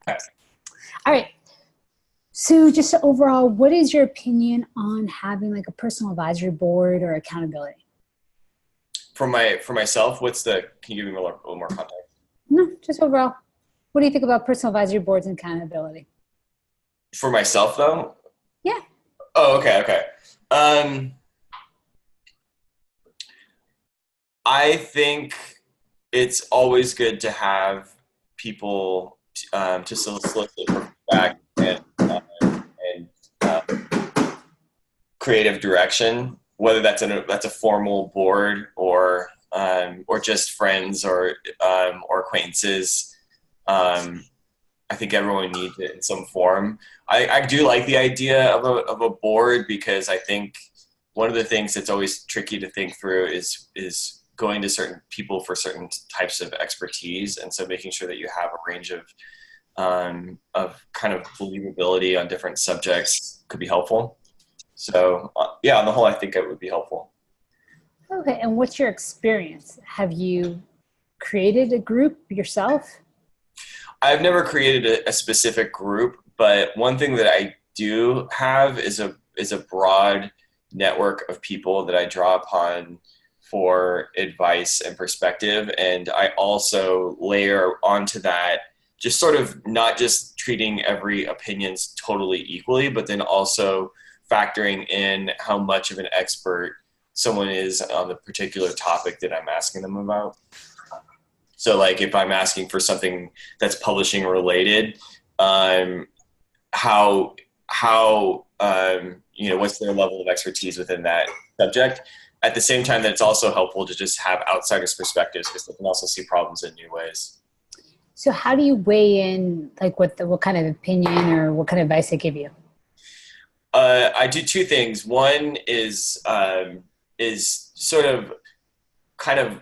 All right. So just overall, what is your opinion on having like a personal advisory board or accountability? For myself, can you give me a little more context? No, just overall. What do you think about personal advisory boards and accountability? For myself though? Yeah. Oh, okay, okay. Um, I think it's always good to have people to solicit for feedback and uh, creative direction, whether that's a formal board or just friends or acquaintances. Um, I think everyone needs it in some form. I do like the idea of a board because I think one of the things that's always tricky to think through is going to certain people for certain types of expertise, and so making sure that you have a range of kind of believability on different subjects could be helpful. So yeah, on the whole, I think it would be helpful. Okay. And what's your experience? Have you created a group yourself? I've never created a specific group, but one thing that I do have is a broad network of people that I draw upon for advice and perspective, and I also layer onto that just sort of not just treating every opinions totally equally, but then also factoring in how much of an expert someone is on the particular topic that I'm asking them about. So like if I'm asking for something that's publishing related, um, how what's their level of expertise within that subject. At the same time, that it's also helpful to just have outsiders' perspectives because they can also see problems in new ways. So how do you weigh in like what kind of opinion or what kind of advice they give you? I do two things. One is sort of kind of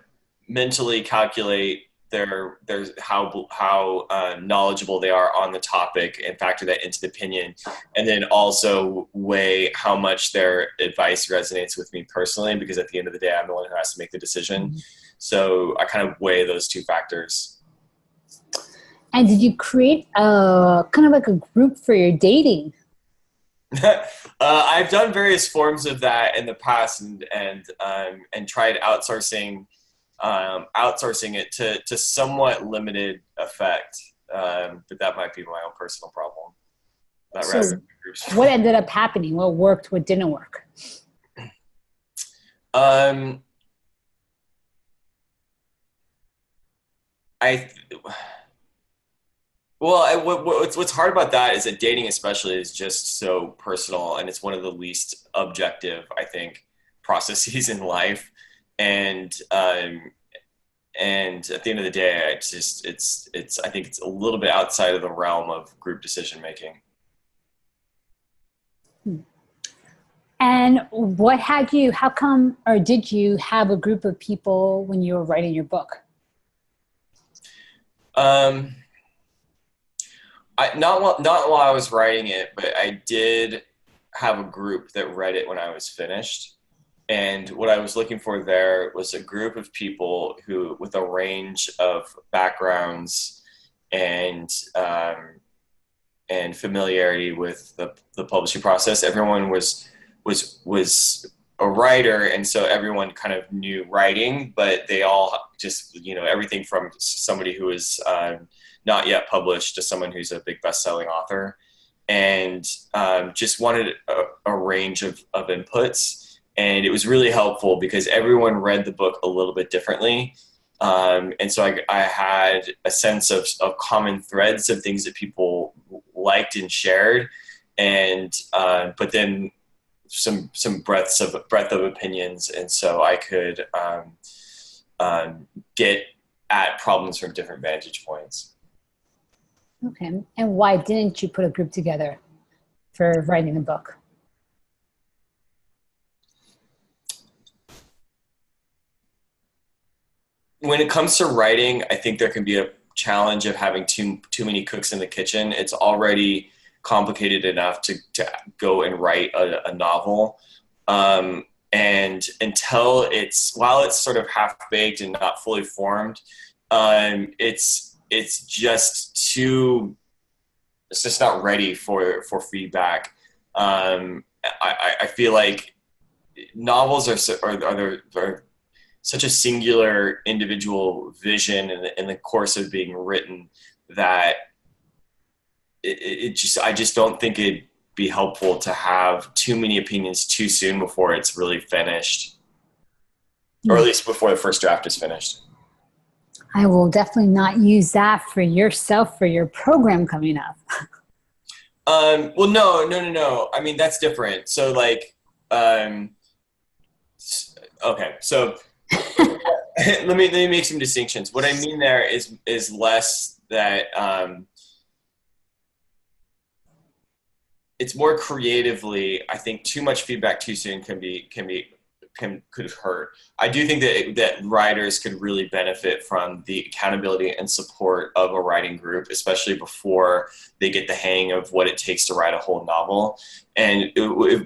mentally calculate their how knowledgeable they are on the topic and factor that into the opinion, and then also weigh how much their advice resonates with me personally because at the end of the day I'm the one who has to make the decision. So I kind of weigh those two factors. And did you create a kind of like a group for your dating? I've done various forms of that in the past and tried outsourcing it to somewhat limited effect. But that might be my own personal problem. Not rather So what ended up happening? What worked? What didn't work? um, I well, what's hard about that is that dating, especially, is just so personal, and it's one of the least objective, I think, processes in life. And and at the end of the day, it's I think it's a little bit outside of the realm of group decision making. And what had you, how come, or did you have a group of people when you were writing your book? Um, not while I was writing it, but I did have a group that read it when I was finished. And what I was looking for there was a group of people who, with a range of backgrounds and and familiarity with the publishing process. Everyone was a writer, and so everyone kind of knew writing, but they all just everything from somebody who is not yet published to someone who's a big best-selling author, and just wanted a range of inputs. And it was really helpful because everyone read the book a little bit differently. And so I had a sense of common threads of things that people liked and shared, and but then some breadth of opinions, and so I could get at problems from different vantage points. Okay. And why didn't you put a group together for writing the book? When it comes to writing, I think there can be a challenge of having too many cooks in the kitchen. It's already complicated enough to go and write a novel. And until while it's sort of half baked and not fully formed, it's just too just not ready for feedback. I feel like novels are such a singular individual vision in the course of being written that I just don't think it'd be helpful to have too many opinions too soon before it's really finished, or at least before the first draft is finished. I will definitely not use that for yourself for your program coming up. Well, no. I mean, that's different. So like, okay, so let me make some distinctions. What I mean there is less that it's more creatively. I think too much feedback too soon could hurt. I do think that writers could really benefit from the accountability and support of a writing group, especially before they get the hang of what it takes to write a whole novel. And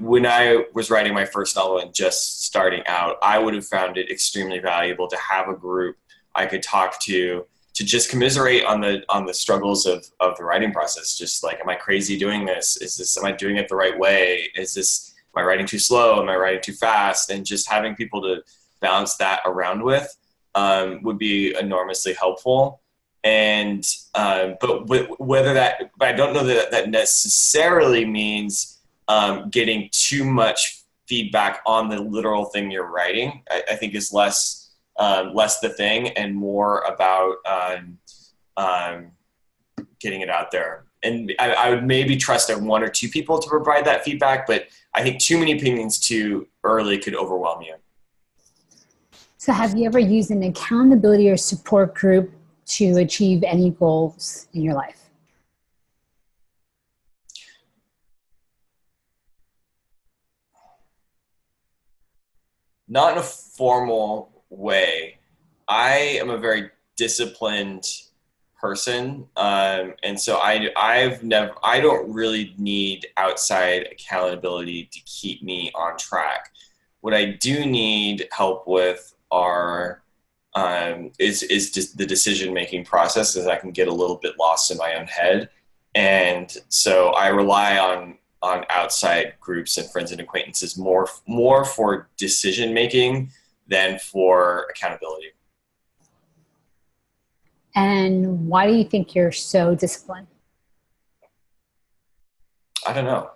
when I was writing my first novel and just starting out, I would have found it extremely valuable to have a group I could talk to just commiserate on the struggles of the writing process. Just like, am I crazy doing this? Am I doing it the right way? Am I writing too slow? Am I writing too fast? And just having people to bounce that around with would be enormously helpful. And but I don't know that necessarily means getting too much feedback on the literal thing you're writing. I think is less the thing and more about getting it out there. And I would maybe trust one or two people to provide that feedback, but I think too many opinions too early could overwhelm you. So have you ever used an accountability or support group to achieve any goals in your life? Not in a formal way. I am a very disciplined person, and so I don't really need outside accountability to keep me on track. What I do need help with is just the decision making process, as I can get a little bit lost in my own head, and so I rely on outside groups and friends and acquaintances more for decision making than for accountability. And why do you think you're so disciplined? I don't know.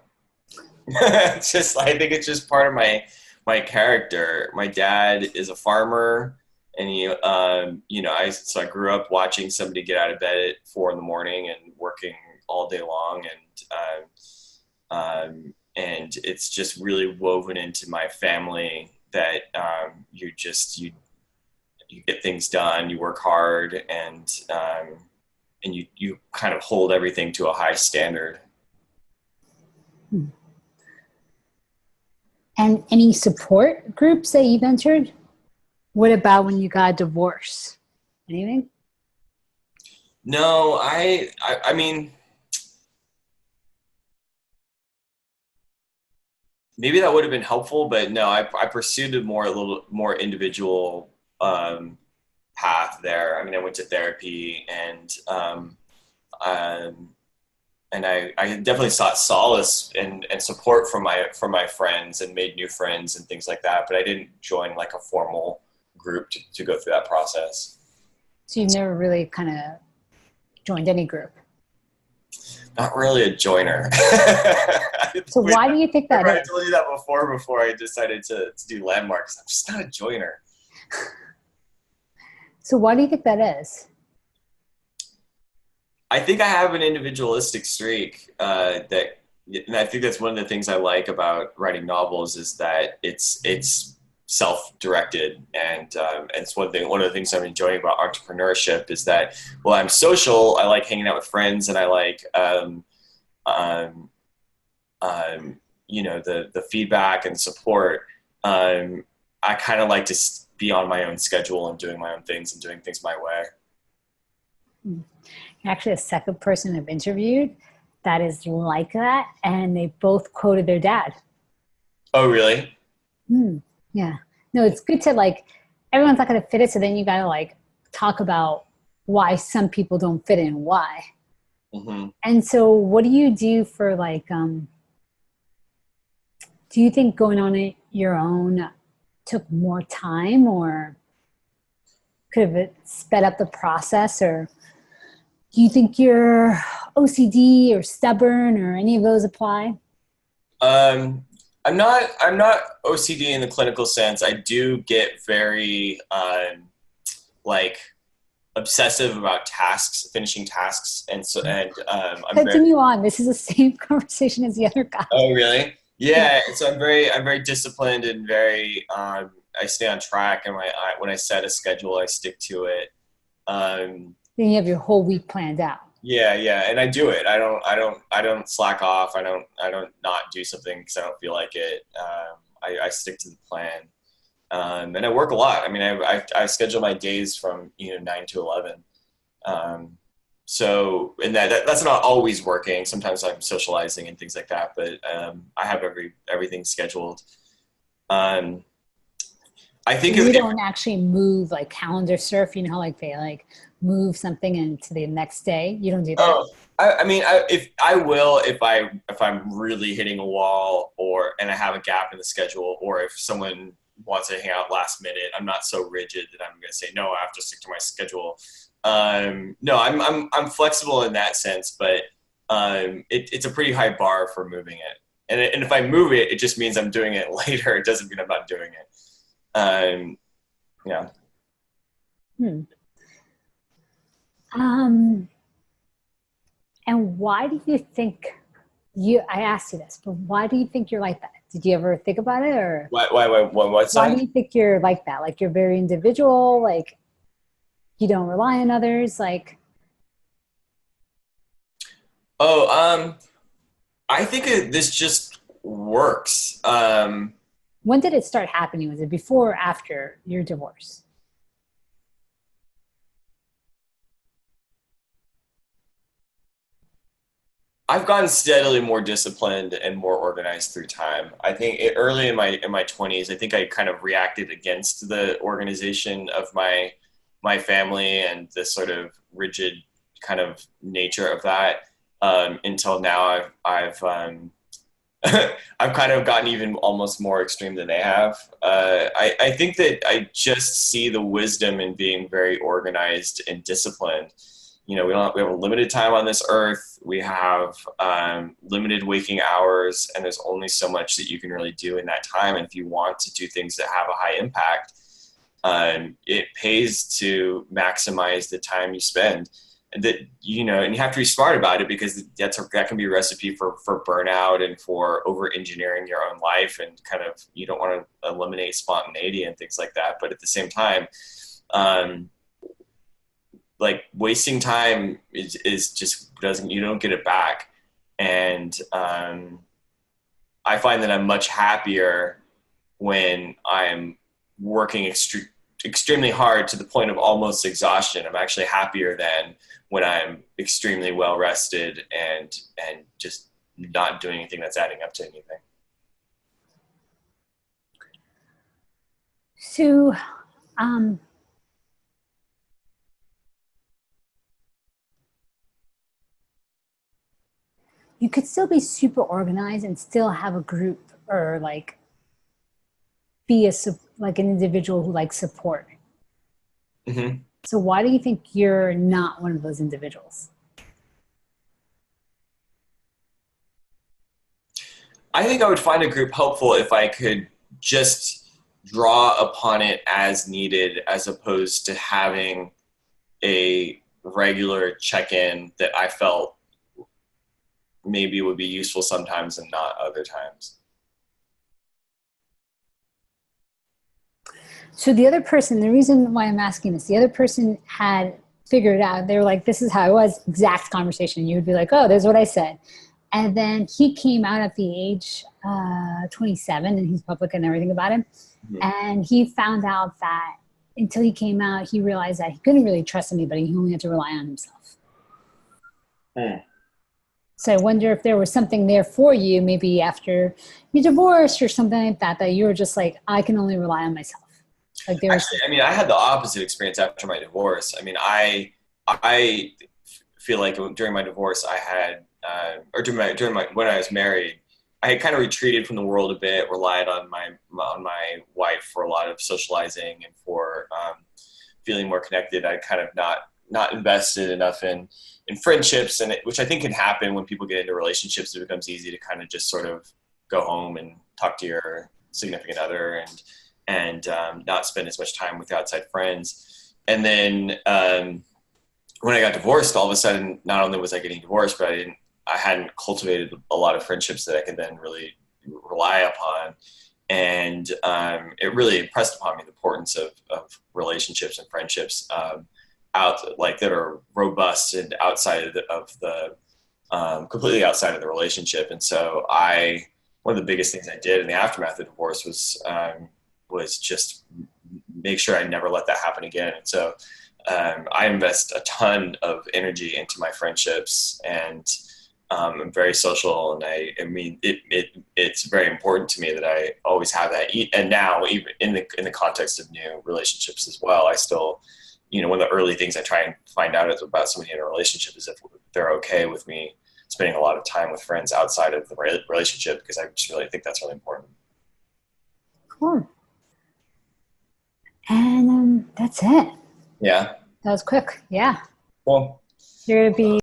I think it's just part of my character. My dad is a farmer, and so I grew up watching somebody get out of bed at 4 a.m. and working all day long, and it's just really woven into my family that you get things done, you work hard, and you kind of hold everything to a high standard. And any support groups that you've entered? What about when you got a divorce? Anything? No, I mean, maybe that would have been helpful, but no, I pursued a little more individual path there. I mean, I went to therapy, and I definitely sought solace and support from my friends and made new friends and things like that. But I didn't join like a formal group to go through that process. So you've never really kind of joined any group? Not really a joiner. So why do you think that is? I told you that before I decided to do landmarks. I'm just not a joiner. So why do you think that is? I think I have an individualistic streak and I think that's one of the things I like about writing novels is that it's self-directed, and it's one of the things I'm enjoying about entrepreneurship is that, well, I'm social. I like hanging out with friends, and I like the feedback and support. I kind of like to be on my own schedule and doing my own things and doing things my way. You're actually the second person I've interviewed that is like that, and they both quoted their dad. Oh, really? Yeah. No, it's good to everyone's not going to fit it, so then you got to talk about why some people don't fit in, why. Hmm. And so what do you do for like, do you think going on it your own took more time, or could have it sped up the process? Or do you think you're OCD or stubborn, or any of those apply? Um, I'm not OCD in the clinical sense. I do get very like obsessive about tasks, finishing tasks, and I'm very. Continue on. This is the same conversation as the other guy. Oh, really? Yeah. Yeah. So I'm very disciplined and very. I stay on track, and when I set a schedule, I stick to it. Um, Then you have your whole week planned out. yeah, yeah, and I do it. I don't slack off. I don't not do something because I don't feel like it. I stick to the plan. And I work a lot. I mean, I schedule my days from 9 to 11. Um, and that's not always working. Sometimes I'm socializing and things like that, but I have everything scheduled. Um, I So think you don't actually move like calendar surf, you know how like they like move something into the next day. You don't do that. oh, I mean, if I will, if I'm really hitting a wall, and I have a gap in the schedule, or if someone wants to hang out last minute, I'm not so rigid that I'm going to say no. I have to stick to my schedule. No, I'm flexible in that sense, but it's a pretty high bar for moving it. And if I move it, it just means I'm doing it later. It doesn't mean I'm not doing it. Um, yeah. Hmm. Um, and why do you think I asked you this, but why do you think you're like that? Did you ever think about it, or What why do sign? you think you're like that? Like you're very individual, like you don't rely on others. Like Oh, I think this just works. when did it start happening? Was it before or after your divorce? I've gotten steadily more disciplined and more organized through time. I think early in my 20s, I think I kind of reacted against the organization of my family and the sort of rigid kind of nature of that. Until now, I've kind of gotten even almost more extreme than they have. I think that I just see the wisdom in being very organized and disciplined. We have a limited time on this earth. We have limited waking hours, and there's only so much that you can really do in that time. And if you want to do things that have a high impact, it pays to maximize the time you spend. And you have to be smart about it, because that can be a recipe for burnout and for over engineering your own life, and kind of you don't want to eliminate spontaneity and things like that. But at the same time, um, like wasting time is just doesn't you don't get it back. And I find that I'm much happier when I'm working extremely hard to the point of almost exhaustion. I'm actually happier than when I'm extremely well rested and just not doing anything that's adding up to anything. So, um, you could still be super organized and still have a group, or like be like an individual who likes support. Hmm. So why do you think you're not one of those individuals? I think I would find a group helpful if I could just draw upon it as needed, as opposed to having a regular check-in that I felt maybe would be useful sometimes and not other times. So the other person, the reason why I'm asking this, the other person had figured it out. They were like, this is how it was, exact conversation. You would be like, oh, there's what I said. And then he came out at the age 27, and he's public and everything about him. Mhm. And he found out that until he came out, he realized that he couldn't really trust anybody. He only had to rely on himself. Hmm. So I wonder if there was something there for you, maybe after you divorced or something like that, that you were just like, I can only rely on myself. Like there was, Actually, I mean, I had the opposite experience after my divorce. I mean, I feel like during my divorce, I had, or during my when I was married, I had kind of retreated from the world a bit, relied on my wife for a lot of socializing and for feeling more connected. I kind of not invested enough in friendships, and which I think can happen when people get into relationships. It becomes easy to kind of just sort of go home and talk to your significant other and not spend as much time with outside friends. And then when I got divorced, all of a sudden, not only was I getting divorced, but I hadn't cultivated a lot of friendships that I could then really rely upon. And it really impressed upon me the importance of relationships and friendships that are robust and outside of the completely outside of the relationship. And so one of the biggest things I did in the aftermath of divorce was just make sure I never let that happen again. And so I invest a ton of energy into my friendships, and I'm very social, and I mean it's very important to me that I always have that. And now, even in the context of new relationships as well, I still, one of the early things I try and find out about somebody in a relationship is if they're okay with me spending a lot of time with friends outside of the relationship, because I just really think that's really important. Cool. And that's it. Yeah. That was quick. Yeah. Well, You're going to be